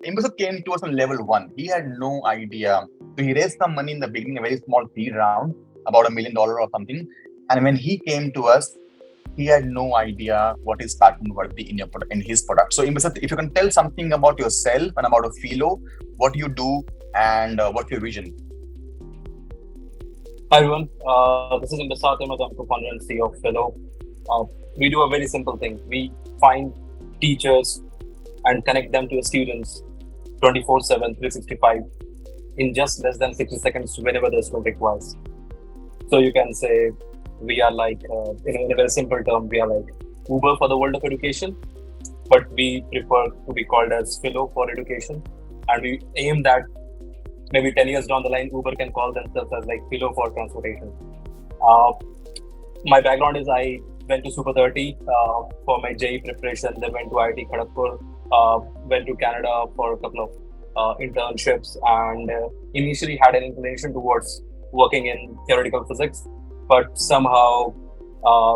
Imbasat came to us on level one. He had no idea. So he raised some money in the beginning, a very small seed round, about $1 million or something. And when he came to us, he had no idea what is pattern worthy in your product, in his product. So Imbasat, if you can tell something about yourself and about Philo, what you do and what's your vision. Hi everyone, this is Imbasat Ahmed. I'm co-founder and CEO of Fellow. Uh, we do a very simple thing. We find teachers and connect them to the students 24/7, 365 in just less than 60 seconds whenever the student requires. So you can say we are like, in a very simple term, we are like Uber for the world of education, but we prefer to be called as Fellow for education. And we aim that maybe 10 years down the line, Uber can call themselves as like Fellow for transportation. Uh, my background is I went to Super 30 for my JEE preparation, then went to IIT Kharagpur, went to Canada for a couple of internships, and initially had an inclination towards working in theoretical physics, but somehow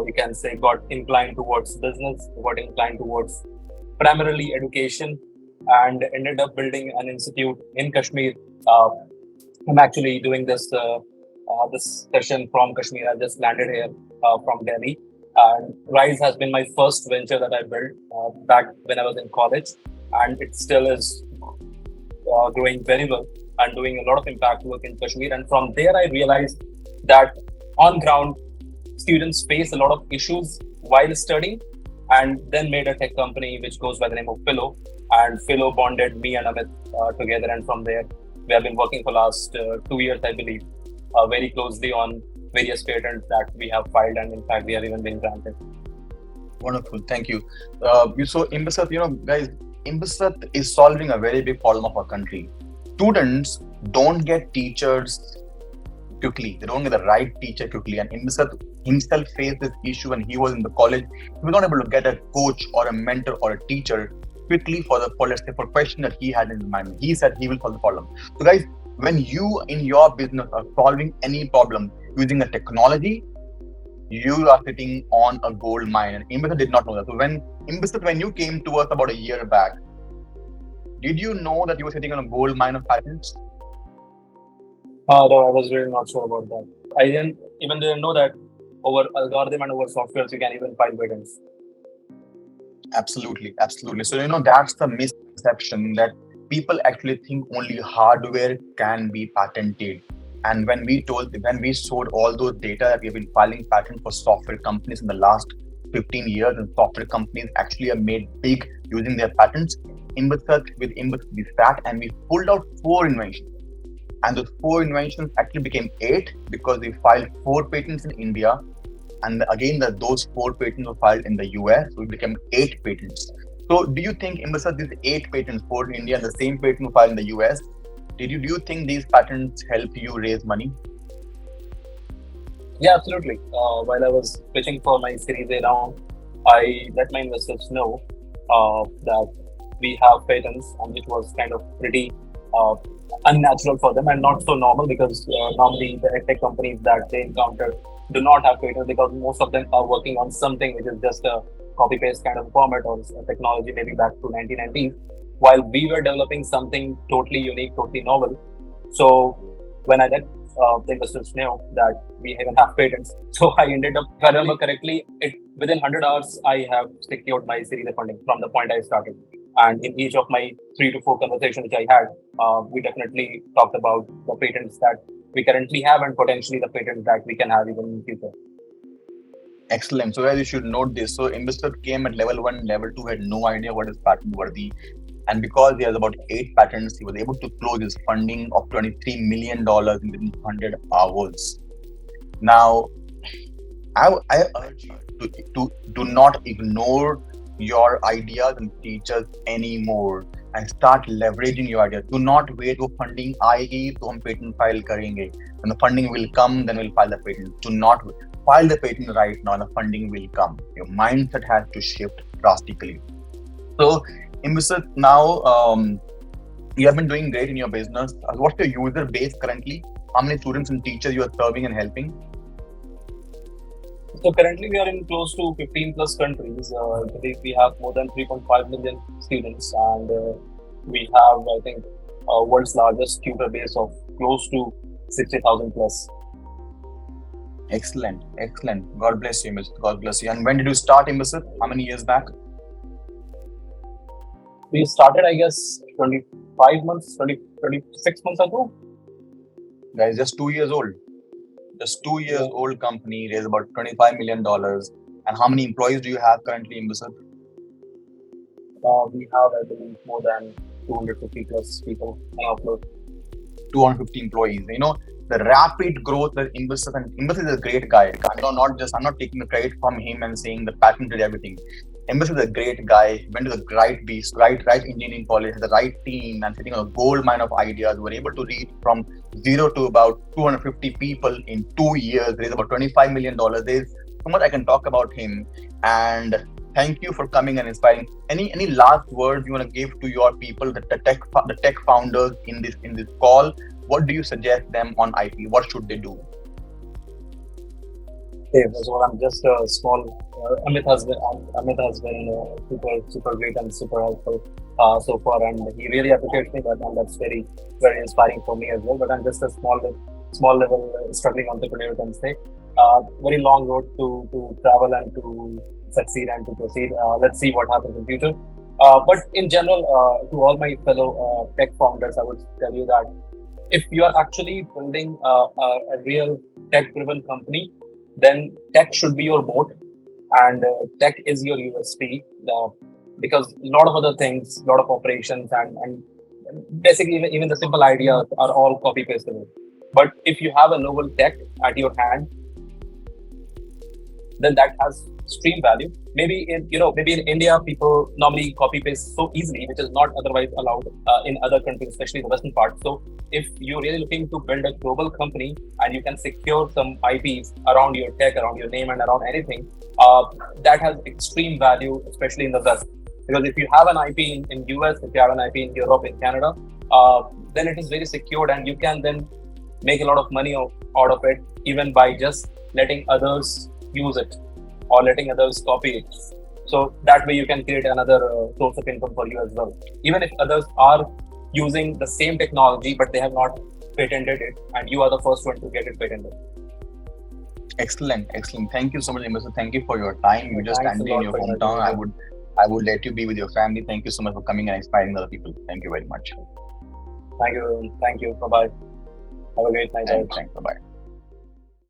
you can say got inclined towards business, got inclined towards primarily education, and ended up building an institute in Kashmir. Uh, I'm actually doing this session from Kashmir. I just landed here from Delhi. And Rise has been my first venture that I built back when I was in college, and it still is growing very well and doing a lot of impact work in Kashmir. And from there, I realized that on ground, students face a lot of issues while studying, and then made a tech company which goes by the name of Philo. And Philo bonded me and Amit together. And from there, we have been working for last 2 years, I believe, very closely on various patents that we have filed, and in fact, we have even been granted. Wonderful, thank you. So Imbasat, guys, Imbasat is solving a very big problem of our country. Students don't get teachers quickly. They don't get the right teacher quickly. And Imbasat himself faced this issue when he was in the college. He was not able to get a coach or a mentor or a teacher quickly for let's say for question that he had in his mind. He said he will solve the problem. So guys, when you in your business are solving any problem using a technology, you are sitting on a gold mine. And Imbasat did not know that. So when you came to us about a year back, did you know that you were sitting on a gold mine of patents? No, I was really not sure about that. I didn't know that over algorithm and over softwares you can even file patents. Absolutely, absolutely. So that's the misconception that people actually think only hardware can be patented. And when we showed all those data that we have been filing patents for software companies in the last 15 years, and software companies actually have made big using their patents, Imbasat we sat and we pulled out 4 inventions. And those 4 inventions actually became 8 because we filed 4 patents in India. And again, those 4 patents were filed in the US, so it became 8 patents. So, do you think, Imbasat, these 8 patents, 4 in India, and the same patent filed in the US, do you think these patents help you raise money? Yeah, absolutely. While I was pitching for my Series A round, I let my investors know that we have patents, and which was kind of pretty uh, unnatural for them and not so normal, because normally the tech companies that they encounter do not have patents, because most of them are working on something which is just a copy paste kind of format or a technology maybe back to 1990s, while we were developing something totally unique, totally novel. So when I let the investors know that we even have patents, so I ended up, if I remember correctly, within 100 hours I have secured my Series A funding from the point I started. And in each of my 3 to 4 conversations which I had, we definitely talked about the patents that we currently have and potentially the patents that we can have even in the future. Excellent. So, guys, you should note this. So, Imbasat came at level 1, level 2, had no idea what is patent worthy. And because he has about 8 patents, he was able to close his funding of $23 million in within 100 hours. Now, I urge you to do not ignore your ideas and teachers anymore and start leveraging your ideas. Do not wait for funding. आएगी तो हम patent file करेंगे. When the funding will come, then we'll file the patent. Do not file the patent right now. The funding will come. Your mindset has to shift drastically. So, Imbasat, now you have been doing great in your business. What's your user base currently? How many students and teachers you are serving and helping? So currently we are in close to 15 plus countries. I believe we have more than 3.5 million students, and We have, I think, world's largest tutor base of close to 60,000 plus. Excellent, excellent. God bless you, Mr. God bless you. And when did you start Imbasith? How many years back? We started, I guess, 25 months, 26 months ago. Guys, just 2 years old. Just 2 years old company, raised about $25 million. And how many employees do you have currently in Imbasith? We have, I believe, more than 250 plus people on our floor. 250 employees. You know, the rapid growth that Imbasith, and Imbasith is a great guy. I'm not taking the credit from him and saying the patented everything. Imbasith is a great guy, went to the right beast, right engineering college, had the right team, and sitting on a gold mine of ideas. Were able to reach from zero to about 250 people in 2 years. There is about $25 million. There's so much I can talk about him. And thank you for coming and inspiring. Any last words you want to give to your people, the tech founders in this call? What do you suggest them on IP? What should they do? Okay, first of all, I'm just a small. Amit has been super great and super helpful so far, and he really appreciates me, and that's very inspiring for me as well. But I'm just a small level struggling entrepreneur, you can say. Very long road to travel and to succeed and to proceed. Let's see what happens in future. But in general, to all my fellow tech founders, I would tell you that if you are actually building a real tech-driven company, then tech should be your moat, and tech is your USP, because a lot of other things, a lot of operations, and basically even the simple ideas are all copy pastable. But if you have a novel tech at your hand, then that has extreme value. Maybe in India, people normally copy paste so easily, which is not otherwise allowed in other countries, especially the western part. So if you're really looking to build a global company and you can secure some IPs around your tech, around your name, and around anything, that has extreme value, especially in the West. Because if you have an IP in US, if you have an IP in Europe, in Canada, then it is very secured, and you can then make a lot of money out of it, even by just letting others use it or letting others copy it. So that way you can create another source of income for you as well. Even if others are using the same technology but they have not patented it, and you are the first one to get it patented. Excellent. Thank you so much, Imbasith. Thank you for your time. You just Thanks standing a lot in your for your hometown. time. I would let you be with your family. Thank you so much for coming and inspiring other people. Thank you very much. Thank you. Bye bye. Have a great night. Thanks. Bye bye.